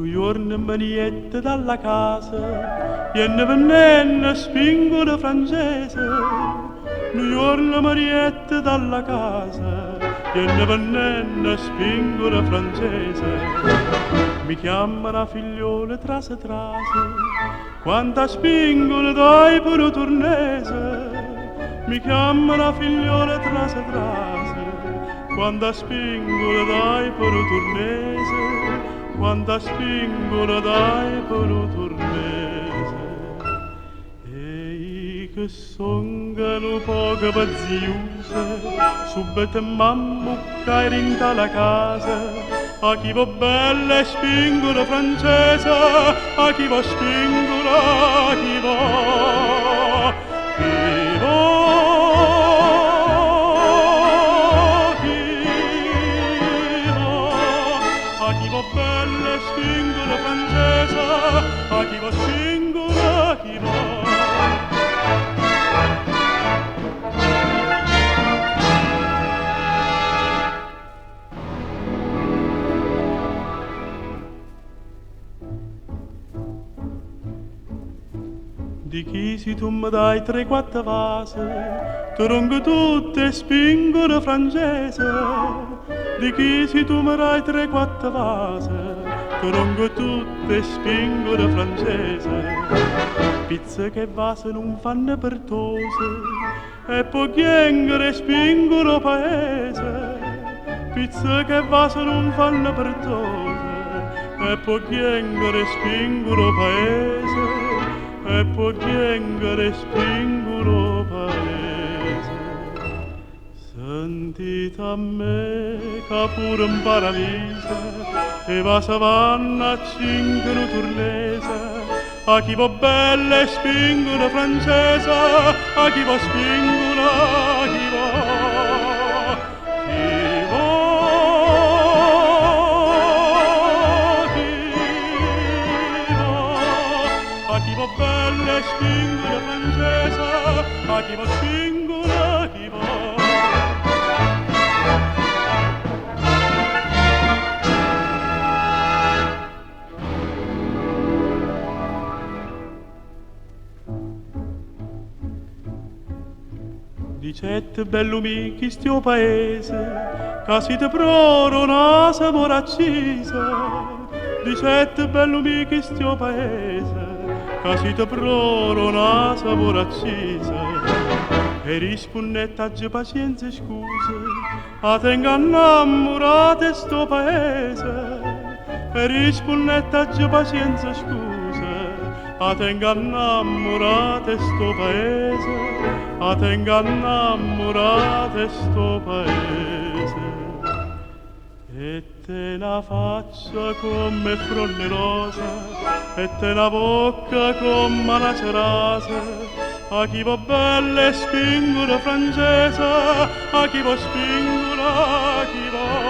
Un giorno maniette dalla casa, viene venendo spingola francese. Un giorno maniette dalla casa, viene venendo spingola francese. Mi chiama la figliola trase trase, quanta spingola dai pure turnese. Mi chiama la figliola trase trase, quanta spingola dai pure turnese. Quanta spingola dai per un turnese. Ehi che songano poco pazziuse, subito mammucca in tala casa. A chi va bella e spingola francese, a chi va spingola, a chi va, chi va. Belle spingola francese, a chi va spingola, a chi va. Di chi si tu mi dai 3-4 vase, ti rongo tutte spingola francese. Di chi si tu mi dai 3-4 vase, ti rongo tutte spingola francese. Pizze che vase non fanno pertose, e poi chiengere spingola paese. Pizze che vase non fanno pertose, e poi chiengere spingola paese. E poi chiengere spingola paese. Sentite a me che pure un paralisa e va savanna a cinque turnese. A chi va bella e spingola francese, a chi va spingola, a chi va, chi va, chi va. A chi va bella e spingola francese, a chi va spingola, a chi va. Dicette bello michi stio paese, che siete proro una sapore accisa. Dicette bello michi stio paese, che siete proro una sapore accisa. E rispondette a pazienza e scuse, a tenga innamorate sto paese. E rispondette a pazienza e scuse, a tenga innamorate sto paese. A tenga innamorate sto paese. E te la faccia come fronne rosa, e te la bocca come una cerasa. A chi va bella e spingola francese, a chi va spingola, a chi va.